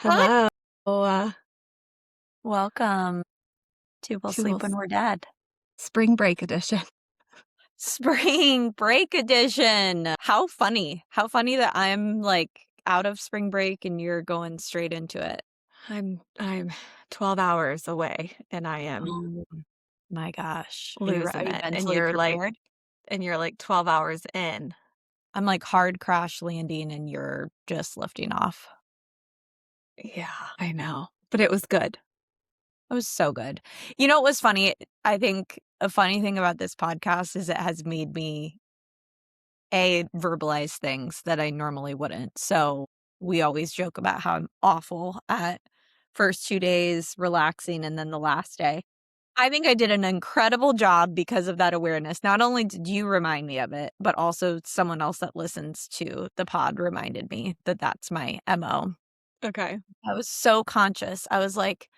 Hi, Hello. Uh, welcome to We'll to Sleep When We're Dead. spring break edition. Spring break edition. How funny. How funny that I'm like out of spring break and you're going straight into it. I'm 12 hours away and I am Oh my gosh. Are losing you it. mentally prepared? And you're like 12 hours in. I'm like hard crash landing and you're just lifting off. Yeah, I know. But it was good. It was so good. You know what was funny? I think a funny thing about this podcast is it has made me verbalize things that I normally wouldn't. So we always joke about how I'm awful at first 2 days relaxing and then the last day. I think I did an incredible job because of that awareness. Not only did you remind me of it, but also someone else that listens to the pod reminded me that that's my MO. Okay. I was so conscious. I was like,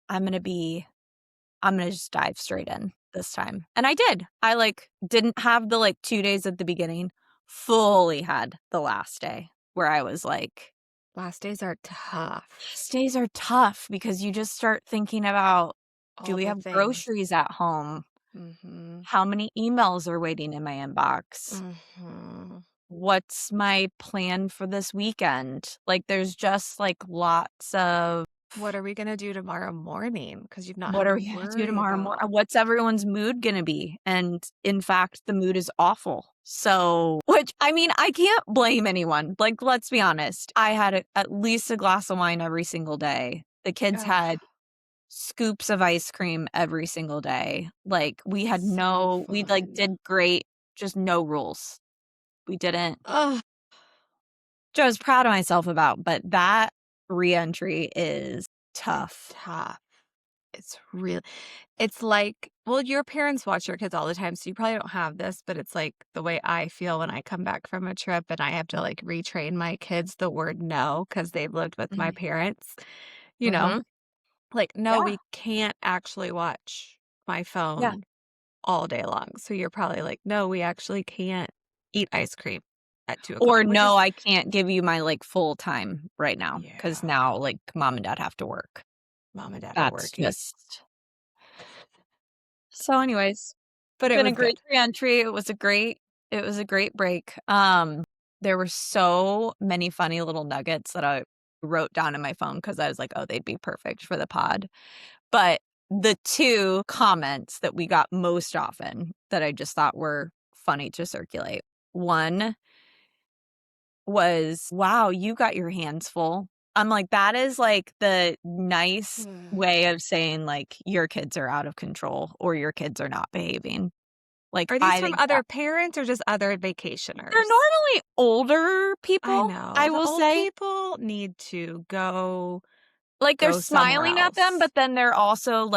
I'm gonna just dive straight in this time. And I did. I didn't have the 2 days at the beginning, fully had the last day where I was like, Last days are tough. these days are tough because you just start thinking about, do All we the have things. groceries at home? Mhm. How many emails are waiting in my inbox? Mhm. What's my plan for this weekend? Like, there's just lots of What are we going to do tomorrow morning? Because you've not what had are to we gonna do worry tomorrow morning? about. What's everyone's mood gonna be? And in fact, the mood is awful. So, which I mean, I can't blame anyone. Like, let's be honest. I had at least a glass of wine every single day. The kids Ugh, had scoops of ice cream every single day. Like, so we fun. did great, just no rules. We didn't, Ugh. which I was proud of myself about, but that reentry is It's tough. tough. It's real. It's like, well, your parents watch your kids all the time, so you probably don't have this, but it's like the way I feel when I come back from a trip and I have to like retrain my kids the word no because they've lived with my parents. You know, Mm-hmm. like, no, Yeah. we can't actually watch my Yeah. phone all day long. So you're probably like, no, we actually can't eat ice cream at 2 o'clock, Or which no, is, I can't give you my, full time right now because yeah, now, mom and dad have to work. mom and dad are That's working. just so anyways, But it been a was great good. reentry. It was a great break. There were so many funny little nuggets that I wrote down in my phone because I was like, "Oh, they'd be perfect for the pod." But the 2 comments that we got most often that I just thought were funny to circulate. One was, "Wow, you got your hands full." I'm like, that is, the nice way of saying, your kids are out of control or your kids are not behaving. Like, Are these I from think other that parents or just other they're vacationers? normally older I people, know. I The will old say. people need to They're go somewhere smiling at them, else. but then they're also,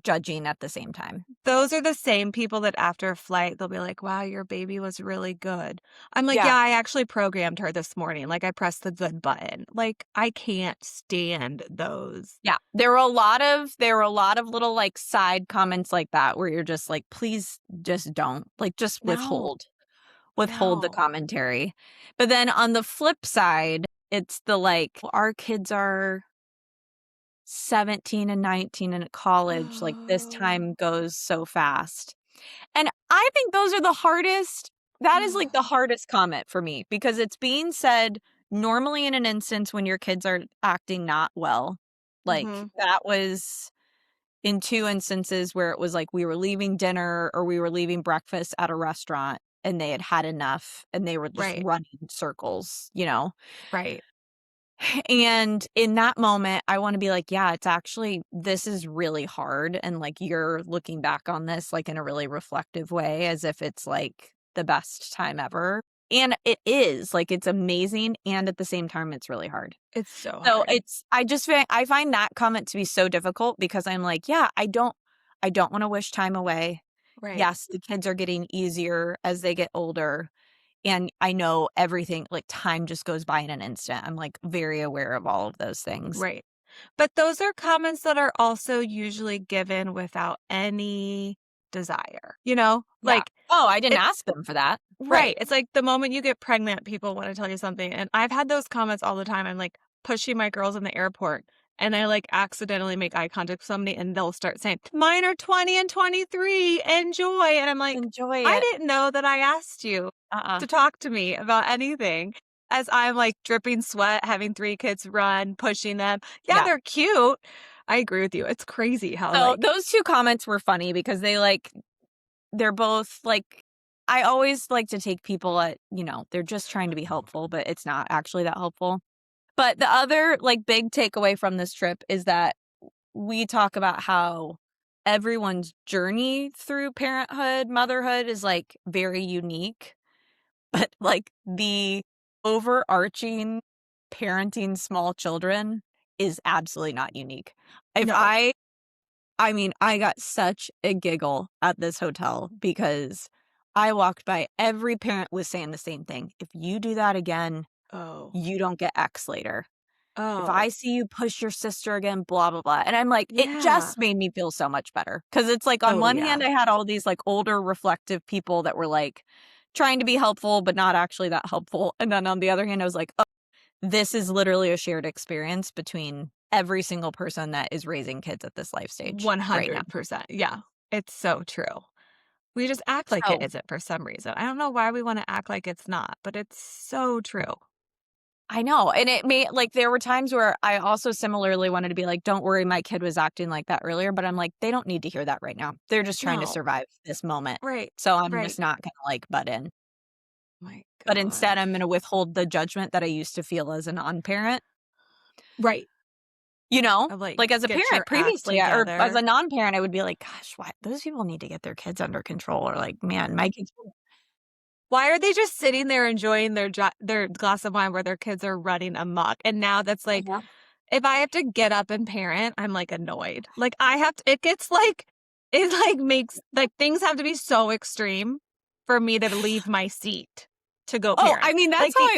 judging at the same time. Those are the same people that after a flight, they'll be like, "Wow, your baby was really good." I'm like, Yeah. "Yeah, I actually programmed her this morning. Like, I pressed the good button." Like, I can't stand those. Yeah. There were a lot of little, side comments like that where you're just like, "Please just don't." Just No, withhold the no. commentary. But then on the flip side, it's our kids are 17 and 19 and at college, this time goes so fast. And I think those are the hardest that is, the hardest comment for me because it's being said normally in an instance when your kids are acting not well. Mhm. That was in 2 instances where it was we were leaving dinner or we were leaving breakfast at a restaurant and they had had enough and they were just Right, running circles, you know? right. And in that moment, I wanna be like, "Yeah, it's actually this is really hard," and, you're looking back on this, in a really reflective way as if it's, the best time ever, and it is, it's amazing, and at the same time, it's really hard. It's so So, hard. I find that comment to be so difficult because I'm like, "Yeah, I don't wanna wish time away." Right. Yes, the kids are getting easier as they get older, and I know everything time just goes by in an instant. I'm, very aware of all of those things. Right. But those are comments that are also usually given without any desire, you know? Yeah. Like, Oh, I didn't it ask them for that. right. Right. It's like the moment you get pregnant, people wanna tell you something, and I've had those comments all the time. I'm like, pushing my girls in the airport and I like accidentally make eye contact with somebody and they'll start saying, "Mine are 20 and 23, enjoy." And I'm like, Enjoy "I it. didn't know that I asked you Uh-uh. to talk to me about anything." As I'm like dripping sweat, having 3 kids run, pushing them. Yeah, Yeah. they're cute. I agree with you. It's crazy how So like those 2 comments were funny because they're both like I always like to take people at, they're just trying to be helpful, but it's not actually that helpful. But the other like big takeaway from this trip is that we talk about how everyone's journey through parenthood, motherhood is like very unique, but like the overarching parenting small children is absolutely not unique. If no. I mean, I got such a giggle at this hotel because I walked by every parent was saying the same thing. If you do that again, Oh. you don't get X later. If I Oh. see you push your sister again, blah, blah, blah. And I'm like, it Yeah. just made me feel so much better. Cause it's like, on Oh, one yeah. hand, I had all these like older reflective people that were like trying to be helpful, but not actually that helpful. And then on the other hand, I was like, oh, this is literally a shared experience between every single person that is raising kids at this life stage right now. 100%. Yeah. It's so true. We just act like it So isn't for some reason. I don't know why we wanna act like it's not, but it's so true. I know, and it may like, there were times where I also similarly wanted to be like, "Don't worry, my kid was acting like that earlier," but I'm like, "They don't need to hear that right now. They're just trying to No. survive this moment." Right. So I'm Right. just not gonna, like, butt in. My But instead, gosh. I'm gonna withhold the judgment that I used to feel as a non-parent, Right. you know? Of, like, Like, as a get parent your act previously, or as together. a non-parent, I would be like, "Gosh, why those people need to get their kids under control," or like, "Man, my kids." Why are they just sitting there enjoying their glass of wine where their kids are running amok? And now that's I like, know. if I have to get up and parent, I'm, like, annoyed. Like, I have to it gets, like it, like, makes like, things have to be so extreme for me to leave my seat to go Oh, parent. I mean, that's Like, how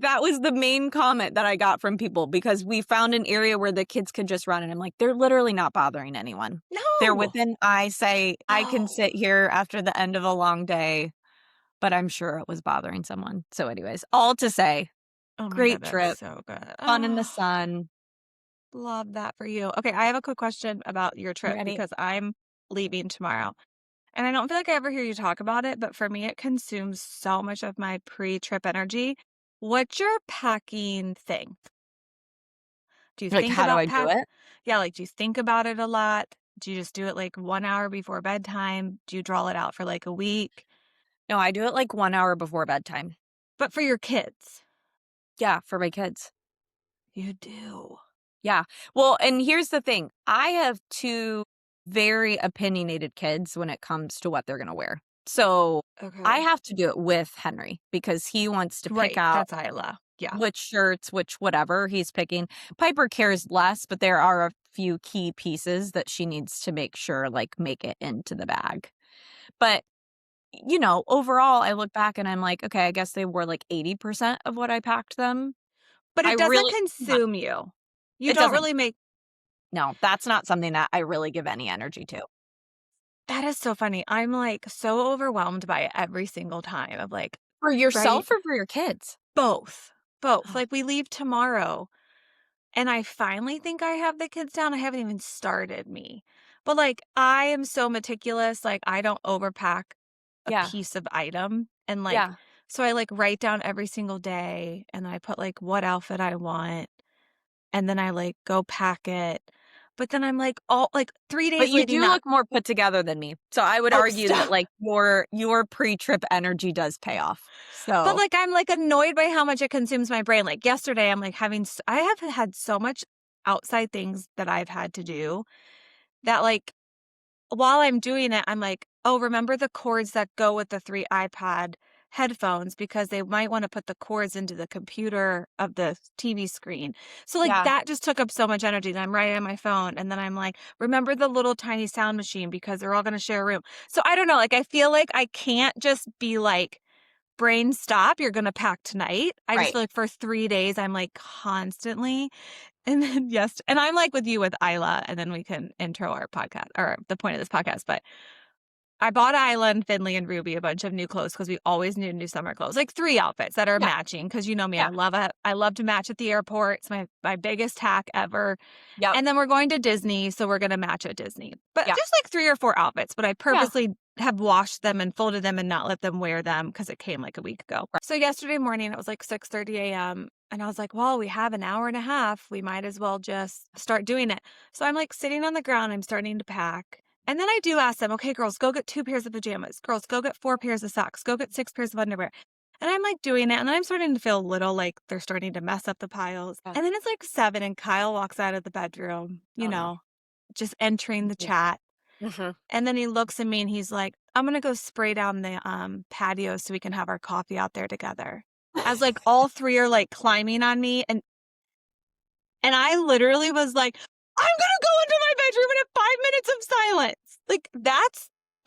that was the main comment that I got from people because we found an area where the kids could just run, and I'm like, "They're literally not bothering anyone. They're no! within I can No. sit here after the end of a long day, but I'm sure it was bothering someone." So anyways, all to say, Oh my god, great that's trip, so good. fun in the Oh, sun. love that for you. Okay, I have a quick question about your You trip ready? because I'm leaving tomorrow. And I don't feel like I ever hear you talk about it, but for me, it consumes so much of my pre-trip energy. What's your packing thing? Do you Like, think how do about I do it? Yeah, like, do you think about it a lot? Do you just do it like 1 hour before bedtime? Do you draw it out for like a week? No, I do it, like, 1 hour before bedtime. But for your kids, Yeah, for my kids. you do. Yeah. Well, and here's the thing. I have 2 very opinionated kids when it comes to what they're gonna wear. So, I Okay. have to do it with Henry because he wants to pick Right, out that's Isla. Yeah. which shirts, which whatever he's picking. Piper cares less, but there are a few key pieces that she needs to make sure, like, make it into the bag. But, overall, I look back and I'm like, "Okay, I guess they wore, like, 80% of what I packed them." But I it doesn't really not consume you. You it don't doesn't. really make No, that's not something that I really give any energy to. that is so funny. I'm, like, so overwhelmed by it every single time of, like, For right? yourself or for your kids? Both. Both. Oh, Like, we leave tomorrow, and I finally think I have the kids down. I haven't even started me. But, like, I am so meticulous, like, I don't overpack a yeah, piece of item, and, like yeah. so I, like, write down every single day, and then I put, like, what outfit I want, and then I, like, go pack it. But then I'm, like, all like, 3 But days you leading do up. look more put together than me. So I would Oh, argue that, stop. like, your pre-trip energy does pay off. But, So, like, I'm, like, annoyed by how much it consumes my brain. Like, yesterday, I'm, like, I have had so much outside things that I've had to do that, like, while I'm doing it, I'm like, "Oh, remember the cords that go with the 3 iPad headphones because they might wanna put the cords into the computer of the TV screen." So, like, yeah, that just took up so much energy that I'm writing on my phone, and then I'm like, "Remember the little tiny sound machine because they're all gonna share a room." So, I don't know, like, I feel like I can't just be like, "Brain stop, you're gonna pack tonight." I just right. feel like for 3 days, I'm, like, constantly and then yes and I'm like with you with Isla, and then we can intro our podcast or the point of this podcast, but I bought Island, Finley, and Ruby a bunch of new clothes because we always need new summer clothes, like 3 outfits that are Yeah. matching. Because you know me, Yeah. I love to match at the airport. It's my biggest hack ever. Yep. And then we're going to Disney, so we're gonna match at Disney. But Yeah. just like 3 or 4 outfits, but I Yeah. purposely have washed them and folded them and not let them wear them because it came like a week ago. Right. So yesterday morning, it was like 6:30 a.m. and I was like, well, we have an hour and a half. We might as well just start doing it. So I'm like sitting on the ground, I'm starting to pack. And then I do ask them, okay, girls, go get 2 pairs of pajamas. Girls, go get 4 pairs of socks. Go get 6 pairs of underwear. And I'm like doing it. And then I'm starting to feel a little like they're starting to mess up the piles. Yeah. And then it's like 7 and Kyle walks out of the bedroom, Oh, no. just entering the Mhm. chat. Mhm. And then he looks at me and he's like, I'm going to go spray down the patio so we can have our coffee out there together. As like all 3 are like climbing on me. And I literally was like, I'm gonna go into my bedroom and have 5 minutes of silence. Like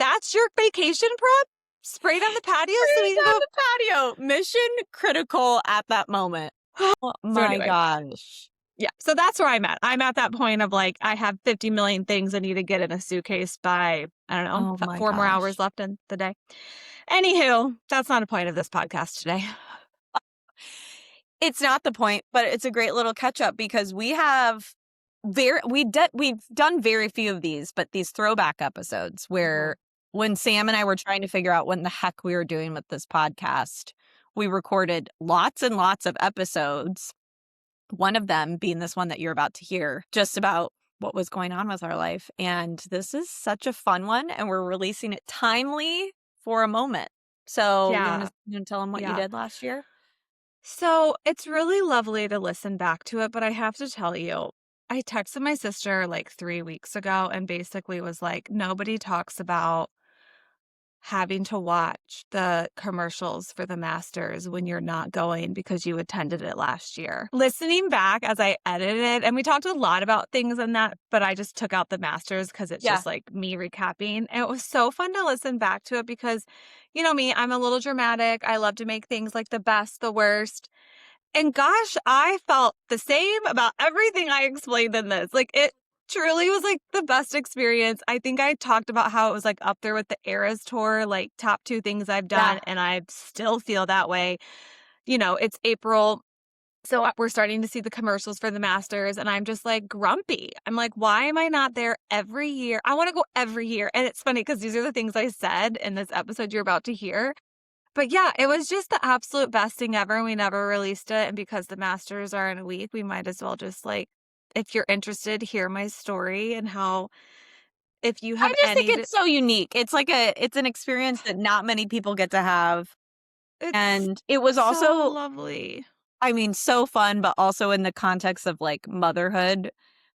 that's your vacation prep? Sprayed on the patio so we Spraying can down go. the patio. Mission critical at that moment. Oh So my anyway, gosh. yeah. So that's where I'm at. I'm at that point of like I have 50 million things I need to get in a suitcase by I don't know, Oh my 4 more hours gosh. left in the day. Anywho, that's not a point of this podcast today. It's not the point, but it's a great little catch up because we've done very few of these, but these throwback episodes where when Sam and I were trying to figure out what in the heck we were doing with this podcast, we recorded lots and lots of episodes. One of them being this one that you're about to hear, just about what was going on with our life. And this is such a fun one, and we're releasing it timely for a moment. So Yeah. you wanna tell them what you Yeah. did last year? So it's really lovely to listen back to it, but I have to tell you, I texted my sister like 3 weeks ago and basically was like, nobody talks about having to watch the commercials for the Masters when you're not going because you attended it last year. Listening back as I edited it, and we talked a lot about things in that, but I just took out the Masters because it's Yeah. just like me recapping. And it was so fun to listen back to it because, you know me, I'm a little dramatic. I love to make things like the best, the worst. And gosh, I felt the same about everything I explained in this. Like it truly was like the best experience. I think I talked about how it was like up there with the Eras tour, like top 2 things I've Yeah. done. And I still feel that way. It's April. So we're starting to see the commercials for the Masters and I'm just like grumpy. I'm like, why am I not there every year? I want to go every year. And it's funny because these are the things I said in this episode you're about to hear. But yeah, it was just the absolute best thing ever. We never released it. And because the Masters are in a week, we might as well just like, if you're interested, hear my story and how, if you I have just think any, it's so unique. It's an experience that not many people get to have. it's And it was so also, lovely. I mean, so fun, but also in the context of like motherhood,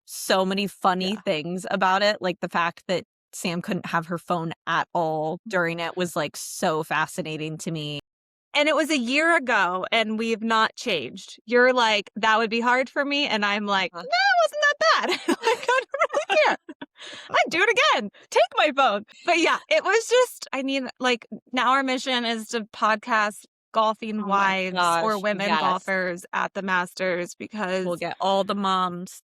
so many funny Yeah. things about it. Like the fact that Sam couldn't have her phone at all during it was like so fascinating to me. And it was a year ago and we've not changed. You're like, that would be hard for me. And I'm like, no, Uh-huh. it wasn't that bad. Like, I don't really care. I'd do it again. Take my phone. But yeah, it was just, I mean, like now our mission is to podcast golfing Oh my wives or gosh. women Yes. golfers at the Masters We'll because get all the moms.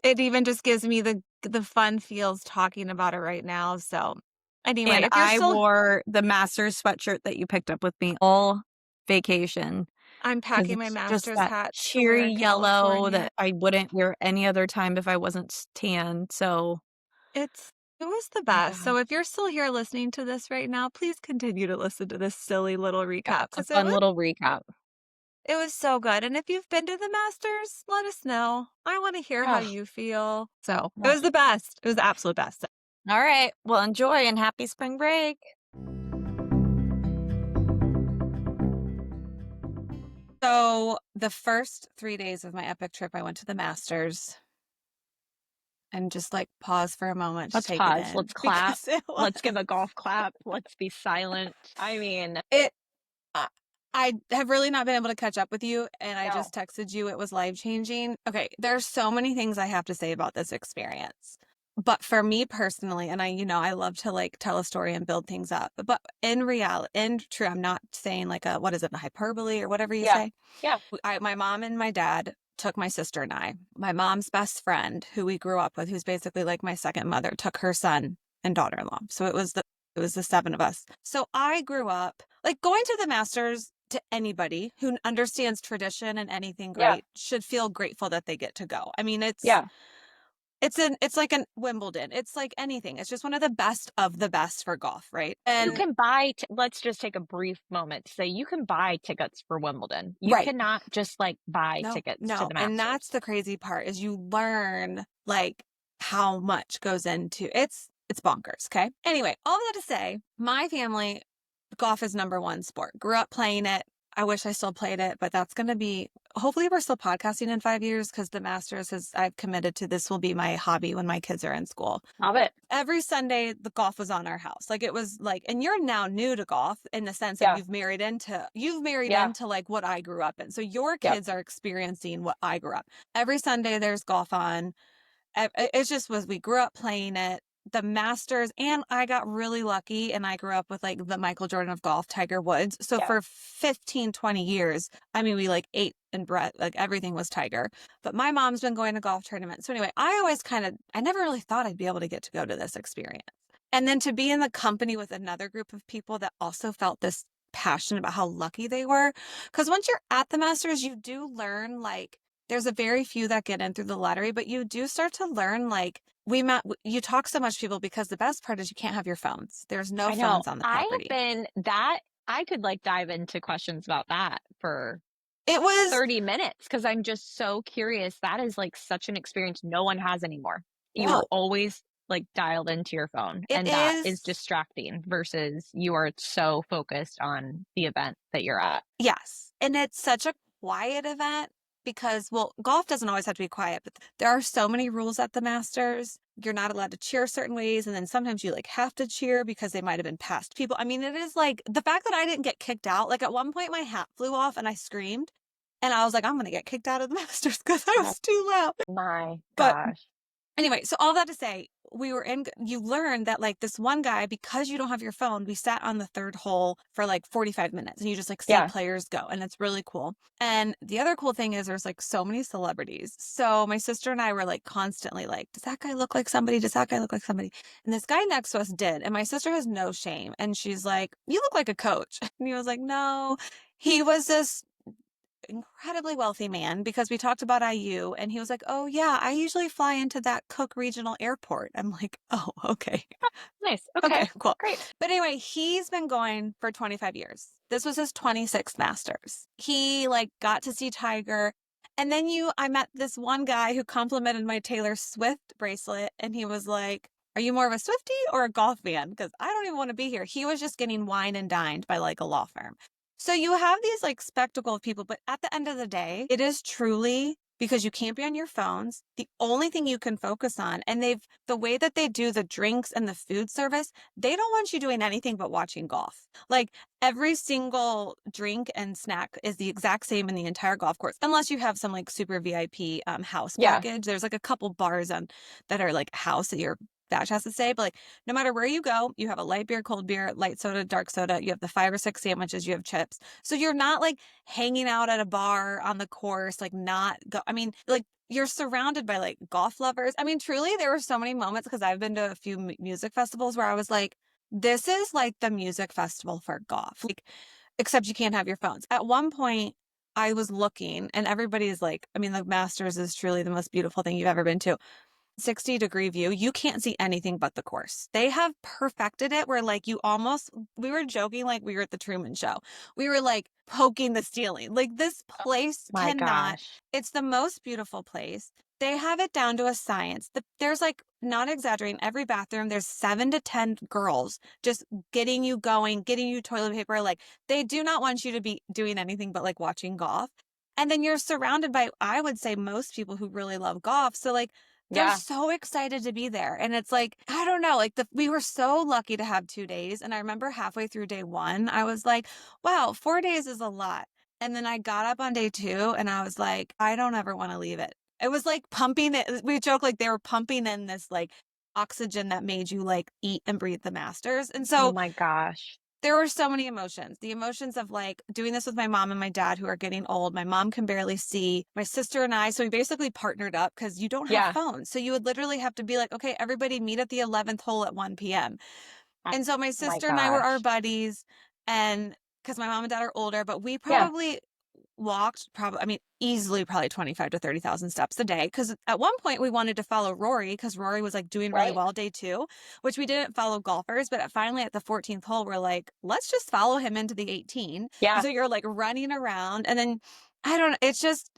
it even just gives me the fun feels talking about it right now. So anyway, And if you're I still, wore the Masters sweatshirt that you picked up with me all vacation. I'm 'Cause packing my it's just Masters that hat to wear cheery in yellow California. that I wouldn't wear any other time if I wasn't tan, so It was the my best. So gosh. if you're still here listening to this right now, please continue to listen to this silly little Yeah, recap it's a because fun little recap. it was so good. And if you've been to the Masters, let us know. I want to hear how Oh, you feel. So it yeah. was the best. It was the absolute best. Alright, well, enjoy and happy spring break. So the first 3 days of my epic trip, I went to the Masters and just like pause for a moment to Let's take it pause, in let's clap, because it was let's give a golf clap, let's be silent. I mean, it. I I have really not been able to catch up with you, and I no. just texted you. It was life changing. Okay, there's so many things I have to say about this experience. But for me personally, and I love to like tell a story and build things up. But in reality, in true, I'm not saying like a, what is it, a hyperbole or whatever you Yeah, say. yeah. My mom and my dad took my sister and I. My mom's best friend, who we grew up with, who's basically like my second mother, took her son and daughter-in-law. So it was It was the 7 of us. So I grew up like, going to the Masters to anybody who understands tradition and anything Yeah. great should feel grateful that they get to go. I mean, Yeah. it's like an Wimbledon. It's like anything. It's just one of the best of the best for golf, right? You And can buy let's just take a brief moment to say you can buy tickets for Wimbledon. You right. cannot just, like, buy No, tickets to no. the And that's Masters. the crazy part is you learn like how much goes into it's bonkers. Okay. Anyway, all that to say, my family, golf is number one sport. Grew up playing it. I wish I still played it, but that's going to be, hopefully we're still podcasting in 5 years because the Masters has, I've committed to this will be my hobby when my kids are in school. Love it. Every Sunday, the golf was on our house. Like it was like, and you're now new to golf in the sense of Yeah. you've married Yeah. into like what I grew up in. So your Yep. kids are experiencing what I grew up. Every Sunday there's golf on. It just was, we grew up playing it. The Masters, and I got really lucky and I grew up with like the Michael Jordan of golf, Tiger Woods. So Yeah. for 15, 20 years, I mean, we like ate and bred, like everything was Tiger. But my mom's been going to golf tournaments. So anyway, I never really thought I'd be able to get to go to this experience. And then to be in the company with another group of people that also felt this passion about how lucky they were. Because once you're at the Masters, you do learn like, there's a very few that get in through the lottery, but you do start to learn like you talk so much to people because the best part is you can't have your phones. There's no I know. phones on the I have property. been that I could, like, dive into questions about that for It was 30 minutes because 'cause I'm just so curious. That is, like, such an experience no one has anymore. You are no, always, like, dialed into your phone, it and that is is distracting versus you are so focused on the event that you're at. yes. And it's such a quiet event because well, golf doesn't always have to be quiet, but there are so many rules at the Masters. You're not allowed to cheer certain ways, and then sometimes you like have to cheer because they might have been past people. I mean, it is like the fact that I didn't get kicked out. Like at one point my hat flew off and I screamed and I was like, I'm gonna get kicked out of the Masters because I Oh was too loud. my But gosh. anyway, so all that to say, you learn that like this one guy, because you don't have your phone, we sat on the third hole for like 45 minutes and you just like see Yeah. players go and it's really cool. And the other cool thing is there's like so many celebrities. So my sister and I were like constantly like, does that guy look like somebody? Does that guy look like somebody? And this guy next to us did. And my sister has no shame. And she's like, you look like a coach. And he was like, no, he was this incredibly wealthy man because we talked about IU and he was like, "Oh yeah, I usually fly into that Cook Regional Airport." I'm like, "Oh, okay." Nice. Okay. Okay, cool. Great. But anyway, he's been going for 25 years. This was his 26th Masters. He like got to see Tiger. And then I met this one guy who complimented my Taylor Swift bracelet and he was like, "Are you more of a Swiftie or a golf fan? Because I don't even want to be here." He was just getting wine and dined by like a law firm. So you have these like spectacle of people, but at the end of the day, it is truly because you can't be on your phones. The only thing you can focus on, and the way that they do the drinks and the food service, they don't want you doing anything but watching golf. Like every single drink and snack is the exact same in the entire golf course, unless you have some like super VIP house Yeah. package. There's like a couple bars on that are like house that your batch has to say, but like no matter where you go, you have a light beer, cold beer, light soda, dark soda, you have the 5 or 6 sandwiches, you have chips. So you're not like hanging out at a bar on the course, like not go. I mean, like you're surrounded by like golf lovers. I mean, truly, there were so many moments because I've been to a few music festivals where I was like, this is like the music festival for golf, like, except you can't have your phones. At one point, I was looking and everybody's like, I mean, the Masters is truly the most beautiful thing you've ever been to. 60-degree view, you can't see anything but the course. They have perfected it where like we were joking like we were at the Truman Show. We were like poking the ceiling. Like this place My gosh. it's the most beautiful place. They have it down to a science. There's like, not exaggerating, every bathroom, there's 7 to 10 girls just getting you going, getting you toilet paper. Like they do not want you to be doing anything but like watching golf. And then you're surrounded by, I would say, most people who really love golf. So like, they're Yeah. so excited to be there. And it's like, I don't know, like we were so lucky to have 2 days. And I remember halfway through day one, I was like, wow, 4 days is a lot. And then I got up on day two and I was like, I don't ever want to leave it. It was like pumping it. We joke like they were pumping in this like oxygen that made you like eat and breathe the Masters. And Oh so my gosh. there were so many emotions. The emotions of like doing this with my mom and my dad who are getting old. My mom can barely see. My sister and I, so we basically partnered up because you don't have Yeah. phones. So you would literally have to be like, okay, everybody meet at the 11th hole at 1 p.m. And so my Oh my sister and I were our gosh. buddies, and because my mom and dad are older, but we Yeah. probably walked easily probably 25 to 30,000 steps a day. Because at one point we wanted to follow Rory because Rory was like doing really Right. well day 2, which we didn't follow golfers. But finally at the 14th hole, we're like, let's just follow him into the 18. Yeah. So you're like running around, and then I don't know.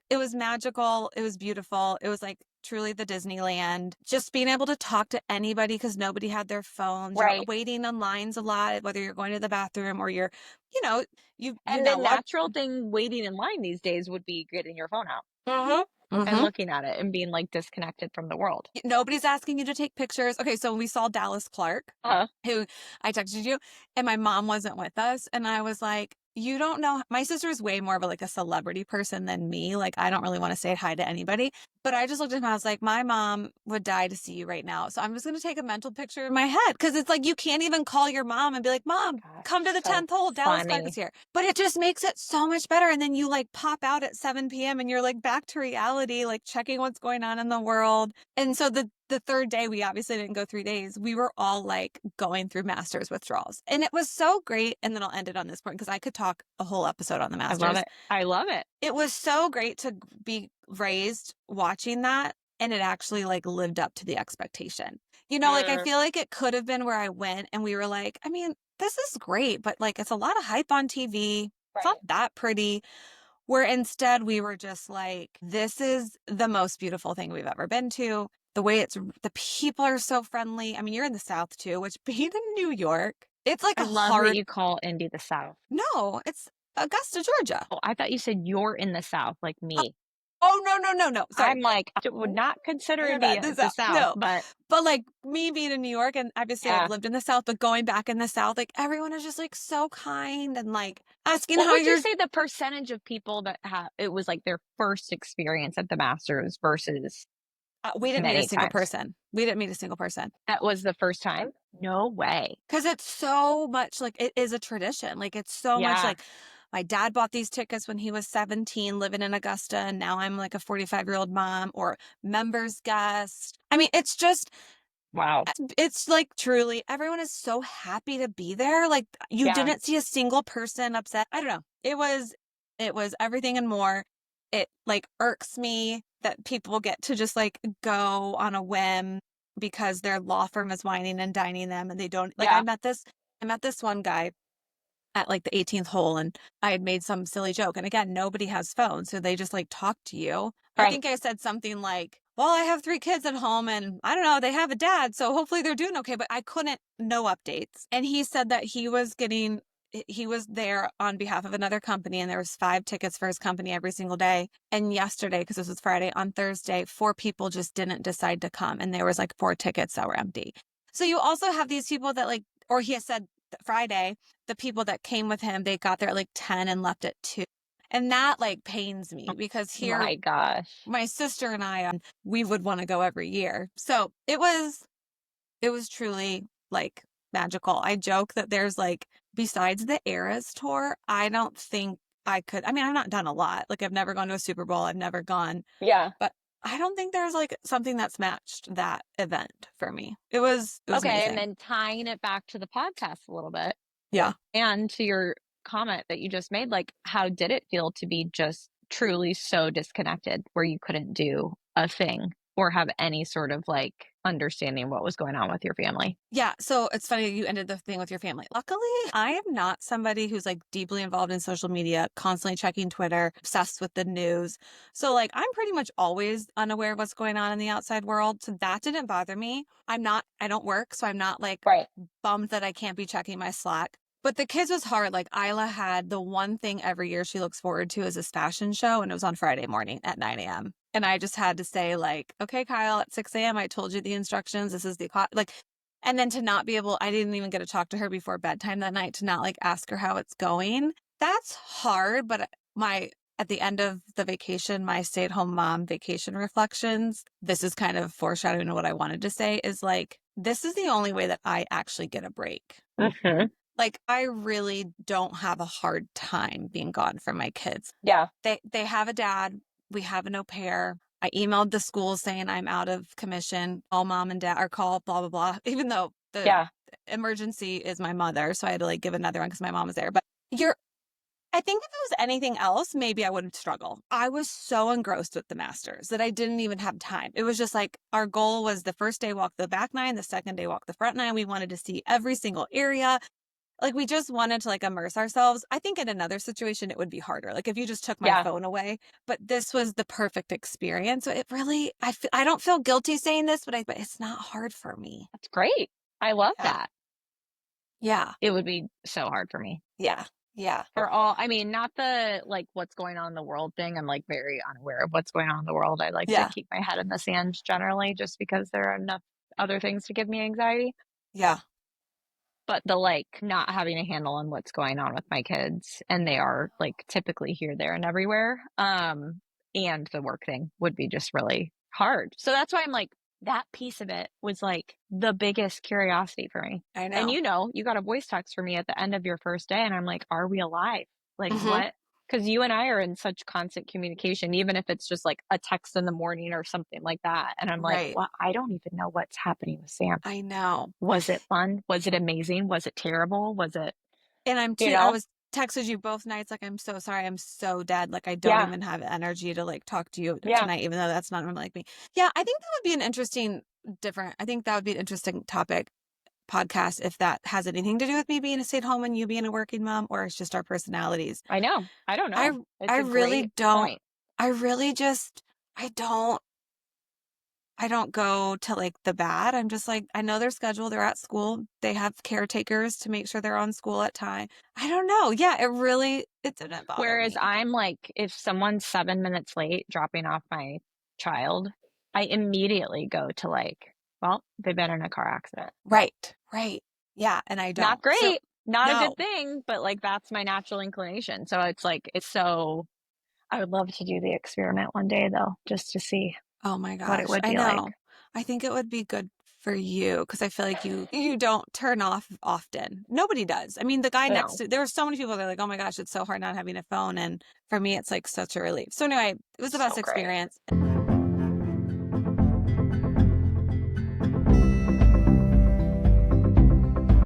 It was magical. It was beautiful. It was like truly the Disneyland. Just being able to talk to anybody because nobody had their phones. You're Right. waiting on lines a lot, whether you're going to the bathroom or you're, you know, you And the know up. natural thing waiting in line these days would be getting your phone out and Mm-hmm. looking at it and being like disconnected from the world. Nobody's asking you to take pictures. Okay, so we saw Dallas Clark, Uh-huh. who I texted you, and my mom wasn't with us. And I was like, you don't know. My sister is way more of a celebrity person than me. Like, I don't really want to say hi to anybody. But I just looked at him. I was like, my mom would die to see you right now. So I'm just going to take a mental picture in my head because it's like you can't even call your mom and be like, Mom, Gosh, come to the so 10th hole. Dallas Clark is funny. here. But it just makes it so much better. And then you pop out at 7 p.m. and you're back to reality, checking what's going on in the world. And so the third day, we obviously didn't go 3 days. We were all going through Masters withdrawals. And it was so great. And then I'll end it on this point because I could talk a whole episode on the I love Masters. it. I love it. It was so great to be raised watching that. And it actually lived up to the expectation. I feel like it could have been where I went and we were like, I mean, this is great, but it's a lot of hype on TV. It's not Right. that pretty. Where instead we were just like, this is the most beautiful thing we've ever been to. The way the people are so friendly. I mean, you're in the South too, which being in New York, it's I a love that hard, you call Indy the South. no, it's Augusta, Georgia. Oh, I thought you said you're in the South, like me. Oh, no, no, no, no. Sorry. I'm like, I would not consider You're Indy not the the South. South, No. but But me being in New York, and obviously I've yeah. lived in the South, but going back in the South, everyone is just so kind and asking What how would you you're. say the percentage of people that it was like their first experience at the Masters versus We didn't meet a many single times? person. We didn't meet a single person. That was the first time? No way. Because it's so much it is a tradition. It's so much Yeah. my dad bought these tickets when he was 17 living in Augusta. And now I'm a 45-year-old mom or member's guest. I mean, it's just, Wow. it's truly everyone is so happy to be there. You Yeah. didn't see a single person upset. I don't know. It was everything and more. It irks me that people get to just go on a whim because their law firm is whining and dining them and they don't Yeah. I met this one guy at the 18th hole and I had made some silly joke. And again, nobody has phones. So they just talk to you. I Right. think I said something well, I have 3 kids at home and I don't know, they have a dad. So hopefully they're doing okay. But I couldn't, no updates. And he said that he was there on behalf of another company and there was 5 tickets for his company every single day. And yesterday, because this was Friday, on Thursday, 4 people just didn't decide to come. And there was 4 tickets that were empty. So you also have these people that or he has said Friday, the people that came with him, they got there at 10 and left at 2. And that pains me because here, My gosh. my sister and I, we would want to go every year. So it was truly magical. I joke that there's besides the Eras tour, I don't think I could. I mean, I've not done a lot. I've never gone to a Super Bowl. I've never gone, Yeah. but I don't think there's something that's matched that event for me. It was Okay. amazing. And then tying it back to the podcast a little bit. Yeah. And to your comment that you just made, how did it feel to be just truly so disconnected where you couldn't do a thing or have any sort of understanding what was going on with your family? Yeah. So it's funny you ended the thing with your family. Luckily, I am not somebody who's deeply involved in social media, constantly checking Twitter, obsessed with the news. So I'm pretty much always unaware of what's going on in the outside world. So that didn't bother me. I don't work. So I'm not Right. bummed that I can't be checking my Slack. But the kids was hard. Isla had the one thing every year she looks forward to is this fashion show. And it was on Friday morning at 9 a.m. And I just had to say okay, Kyle, at 6 a.m. I told you the instructions. This is the, and then to not be able, I didn't even get to talk to her before bedtime that night to not ask her how it's going. That's hard. But at the end of the vacation, my stay-at-home mom vacation reflections, this is kind of foreshadowing what I wanted to say is this is the only way that I actually get a break. Mm-hmm. I really don't have a hard time being gone from my kids. Yeah. They have a dad. We have an au pair. I emailed the school saying I'm out of commission. Call mom and dad or call blah, blah, blah. Even though emergency is my mother, so I had to like give another one because my mom was there. But I think if it was anything else, maybe I would struggle. I was so engrossed with the masters that I didn't even have time. It was just like our goal was the first day walk the back 9, the second day walk the front 9. We wanted to see every single area. Like we just wanted to like immerse ourselves. I think in another situation it would be harder. Like if you just took my Yeah. phone away, but this was the perfect experience. So it really, I don't feel guilty saying this, but it's not hard for me. That's great. I love Yeah. that. Yeah. It would be so hard for me. Yeah. Yeah. For all I mean, not the, like, what's going on in the world thing, I'm, like, very unaware of what's going on in the world. I like to Yeah. keep my head in the sand generally just because there are enough other things to give me anxiety. Yeah. But the, like, not having a handle on what's going on with my kids, and they are, like, typically here, there, and everywhere, and the work thing would be just really hard. So that's why I'm like, that piece of it was, like, the biggest curiosity for me. I And, know. you got a voice text from me at the end of your first day, and I'm like, "Are we alive? Like, Hmm. what?" Because you and I are in such constant communication, even if it's just, like, a text in the morning or something like that, and I'm like, Right. "Well, I don't even know what's happening with Sam. I know. Was it fun? Was it amazing? Was it terrible? Was it" And you I know? was texted you both nights like, I'm so sorry. I'm so dead. Like, I don't Yeah, even have energy to like talk to you yeah, tonight, even though that's not normally like me. Yeah, I think that would be an interesting, different, I think that would be an interesting topic podcast if that has anything to do with me being a stay at home and you being a working mom, or it's just our personalities. I know. I don't I, know. I It's a really great don't, point. I really just, I don't go to like the bad. I'm just like, I know their schedule. They're at school. They have caretakers to make sure they're on school at time. I don't know. Yeah, it didn't bother Whereas me. I'm like, if someone's 7 minutes late dropping off my child, I immediately go to like, well, they've been in a car accident. Right. Right. Yeah. And I Not don't. So great, not a good no. thing, but like that's my natural inclination. So it's like, it's so, I would love to do the experiment one day though, just to see Oh my what it gosh. would I be like. know. I think it would be good for you because I feel like you don't turn off often. Nobody does. I mean, the guy next No, to there are so many people that are like, oh my gosh, it's so hard not having a phone. And for me, it's like such a relief. So anyway, it was the best so great. experience.